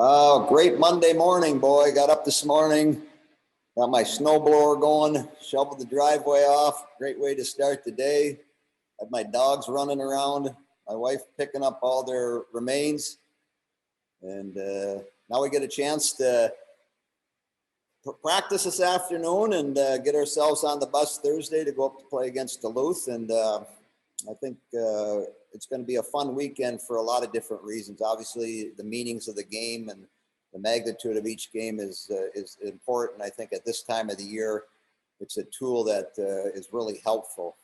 Oh, great Monday morning, boy. Got up this morning, got my snowblower going, shoveled the driveway off. Great way to start the day. Had my dogs running around, my wife picking up all their remains. And now we get a chance to practice this afternoon and get ourselves on the bus Thursday to go up to play against Duluth. And I think it's going to be a fun weekend for a lot of different reasons. Obviously, the meanings of the game and the magnitude of each game is important. I think at this time of the year, it's a tool that is really helpful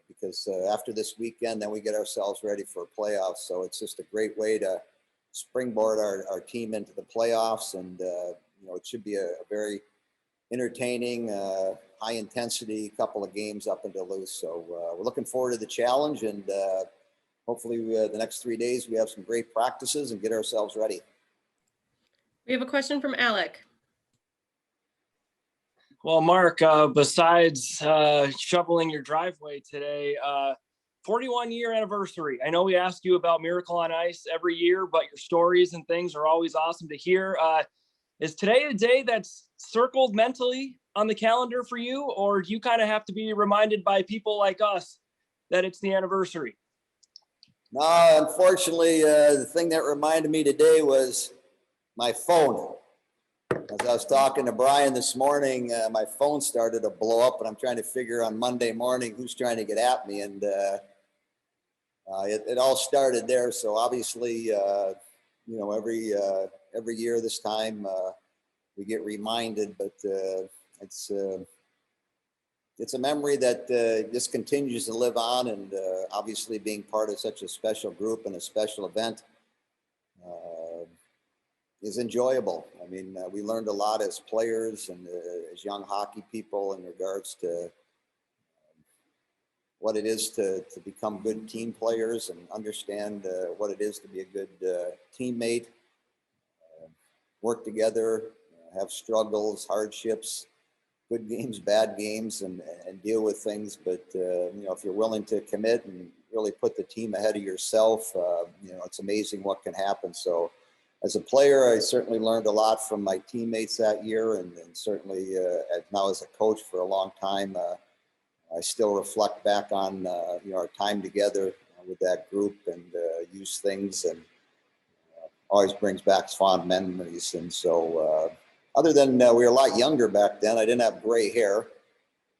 because after this weekend, then we get ourselves ready for playoffs. So it's just a great way to springboard our team into the playoffs. And, it should be a very entertaining, high intensity couple of games up in Duluth. So we're looking forward to the challenge, and hopefully the next 3 days we have some great practices and get ourselves ready. We have a question from Alec. Well, Mark, besides shoveling your driveway today, 41-year anniversary. I know we ask you about Miracle on Ice every year, but your stories and things are always awesome to hear. Is today a day that's circled mentally on the calendar for you, or do you kind of have to be reminded by people like us that it's the anniversary? No, unfortunately, the thing that reminded me today was my phone. As I was talking to Brian this morning, my phone started to blow up, and I'm trying to figure on Monday morning who's trying to get at me, and it all started there. So obviously, every year this time we get reminded, but it's a memory that just continues to live on, and obviously being part of such a special group and a special event is enjoyable. I mean, we learned a lot as players and as young hockey people in regards to what it is to become good team players and understand what it is to be a good teammate, work together, have struggles, hardships, good games, bad games, and deal with things. But, if you're willing to commit and really put the team ahead of yourself, it's amazing what can happen. So as a player, I certainly learned a lot from my teammates that year, and certainly now as a coach for a long time, I still reflect back on, our time together with that group and use things, and always brings back fond memories. And so other than we were a lot younger back then, I didn't have gray hair.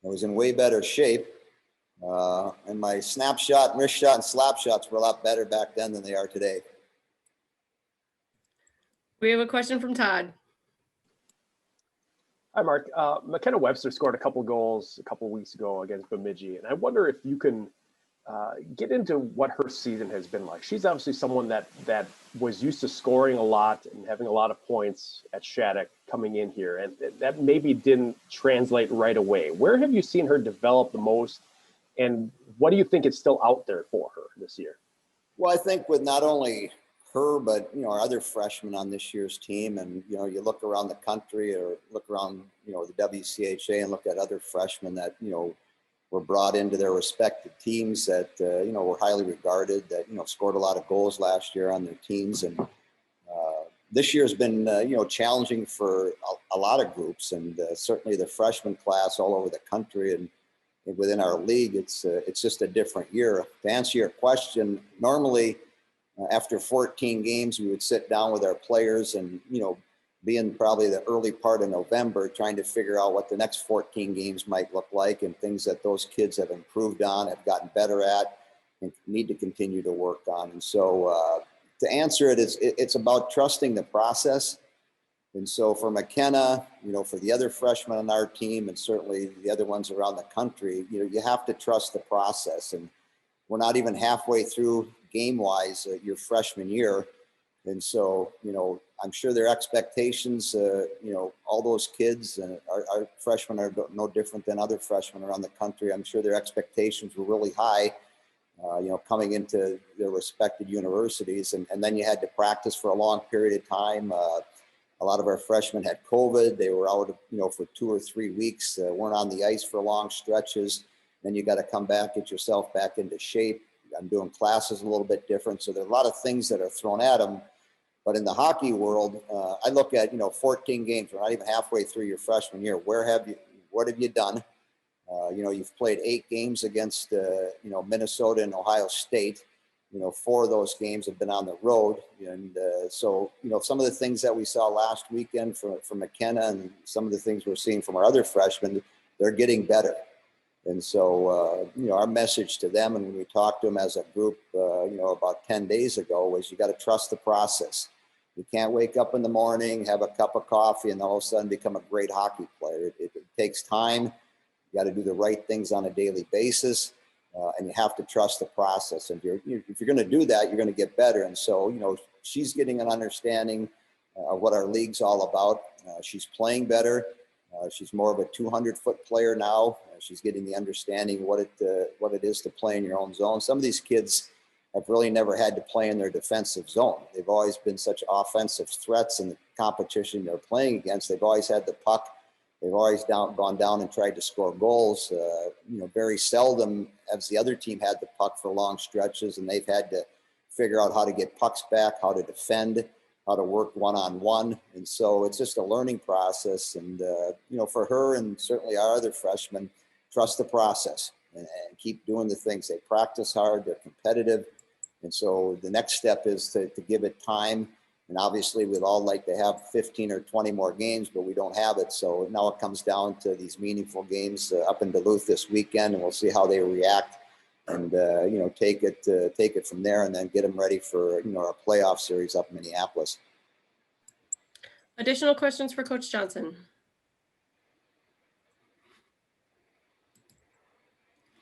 I was in way better shape. And my snapshot, wrist shot, and slap shots were a lot better back then than they are today. We have a question from Todd. Hi, Mark. McKenna Webster scored a couple goals a couple weeks ago against Bemidji, and I wonder if you can get into what her season has been like. She's obviously someone that was used to scoring a lot and having a lot of points at Shattuck coming in here, and that maybe didn't translate right away. Where have you seen her develop the most, and what do you think is still out there for her this year? Well, I think with not only her, but our other freshmen on this year's team, and you look around the country or look around the WCHA and look at other freshmen that were brought into their respective teams that were highly regarded, that scored a lot of goals last year on their teams. And this year has been challenging for a lot of groups, and certainly the freshman class all over the country and within our league. It's just a different year. To answer your question, normally after 14 games, we would sit down with our players and be in probably the early part of November trying to figure out what the next 14 games might look like and things that those kids have improved on, have gotten better at, and need to continue to work on. And so to answer it, it's about trusting the process. And so for McKenna, for the other freshmen on our team, and certainly the other ones around the country, you have to trust the process. And we're not even halfway through game-wise your freshman year. And so, I'm sure their expectations, all those kids, our freshmen are no different than other freshmen around the country. I'm sure their expectations were really high, coming into their respected universities. And then you had to practice for a long period of time. A lot of our freshmen had COVID. They were out, for 2 or 3 weeks, weren't on the ice for long stretches. Then you got to come back, get yourself back into shape. I'm doing classes a little bit different. So there are a lot of things that are thrown at them. But in the hockey world, I look at, 14 games. We're not even halfway through your freshman year. What have you done? You've played 8 games against, Minnesota and Ohio State. 4 of those games have been on the road. And so, some of the things that we saw last weekend from McKenna and some of the things we're seeing from our other freshmen, they're getting better. And so, our message to them, and when we talked to them as a group, about 10 days ago, was you got to trust the process. You can't wake up in the morning, have a cup of coffee, and all of a sudden become a great hockey player. It takes time. You got to do the right things on a daily basis, and you have to trust the process. And if you're going to do that, you're going to get better. And so, she's getting an understanding of what our league's all about. She's playing better. She's more of a 200-foot player now. She's getting the understanding what it is to play in your own zone. Some of these kids have really never had to play in their defensive zone. They've always been such offensive threats in the competition they're playing against. They've always had the puck. They've always gone down and tried to score goals. Very seldom has the other team had the puck for long stretches, and they've had to figure out how to get pucks back, how to defend, how to work one-on-one. And so it's just a learning process. And, for her and certainly our other freshmen, trust the process and keep doing the things. They practice hard, they're competitive. And so the next step is to give it time. And obviously we'd all like to have 15 or 20 more games, but we don't have it. So now it comes down to these meaningful games up in Duluth this weekend, and we'll see how they react and, take it from there and then get them ready for, our playoff series up in Minneapolis. Additional questions for Coach Johnson?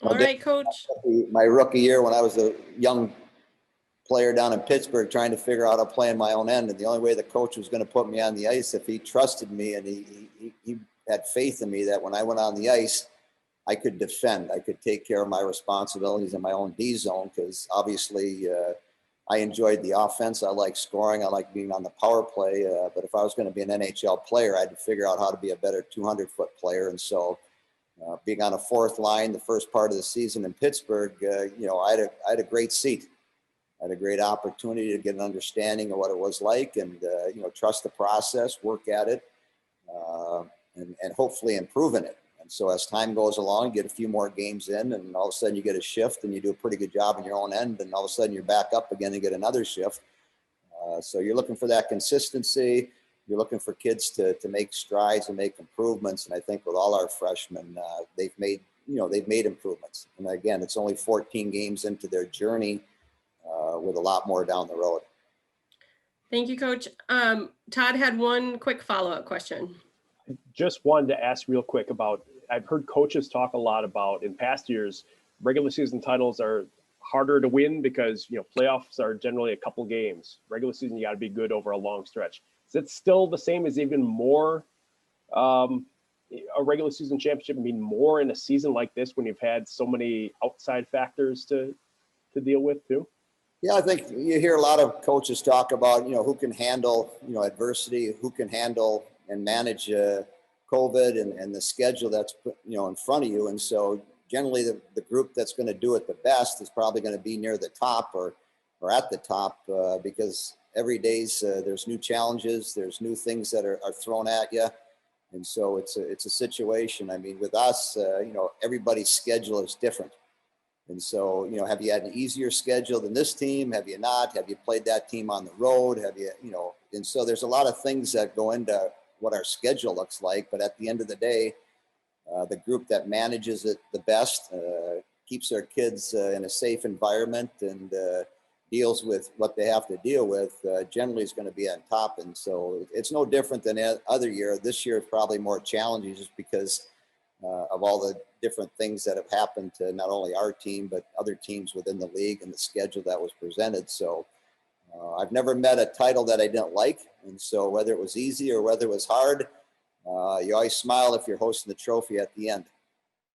All right, Coach. My rookie year when I was a young player down in Pittsburgh trying to figure out how to play in my own end. And the only way the coach was going to put me on the ice if he trusted me and he had faith in me that when I went on the ice, I could defend. I could take care of my responsibilities in my own D zone because obviously I enjoyed the offense. I like scoring. I like being on the power play. But if I was going to be an NHL player, I had to figure out how to be a better 200-foot player. And so being on a 4th line the first part of the season in Pittsburgh, I had a great seat. I had a great opportunity to get an understanding of what it was like and, trust the process, work at it, and hopefully improve in it. And so as time goes along, you get a few more games in and all of a sudden you get a shift and you do a pretty good job in your own end. And all of a sudden you're back up again and get another shift. So you're looking for that consistency. You're looking for kids to make strides and make improvements. And I think with all our freshmen, they've made improvements. And again, it's only 14 games into their journey with a lot more down the road. Thank you, Coach. Todd had one quick follow-up question. Just wanted to ask real quick about, I've heard coaches talk a lot about in past years, regular season titles are harder to win because, playoffs are generally a couple games. Regular season, you got to be good over a long stretch. Is it still the same as even more a regular season championship mean more in a season like this when you've had so many outside factors to deal with too? Yeah, I think you hear a lot of coaches talk about, who can handle, adversity, who can handle and manage COVID and the schedule that's put, in front of you. And so generally the group that's going to do it the best is probably going to be near the top or at the top because every day's there's new challenges, there's new things that are thrown at you. And so it's a situation. I mean, with us, everybody's schedule is different. And so, have you had an easier schedule than this team? Have you not? Have you played that team on the road? Have you, and so there's a lot of things that go into what our schedule looks like. But at the end of the day, the group that manages it the best keeps their kids in a safe environment and deals with what they have to deal with, generally is going to be on top. And so it's no different than other year. This year is probably more challenging just because of all the different things that have happened to not only our team, but other teams within the league and the schedule that was presented. So I've never met a title that I didn't like. And so whether it was easy or whether it was hard, you always smile if you're hosting the trophy at the end.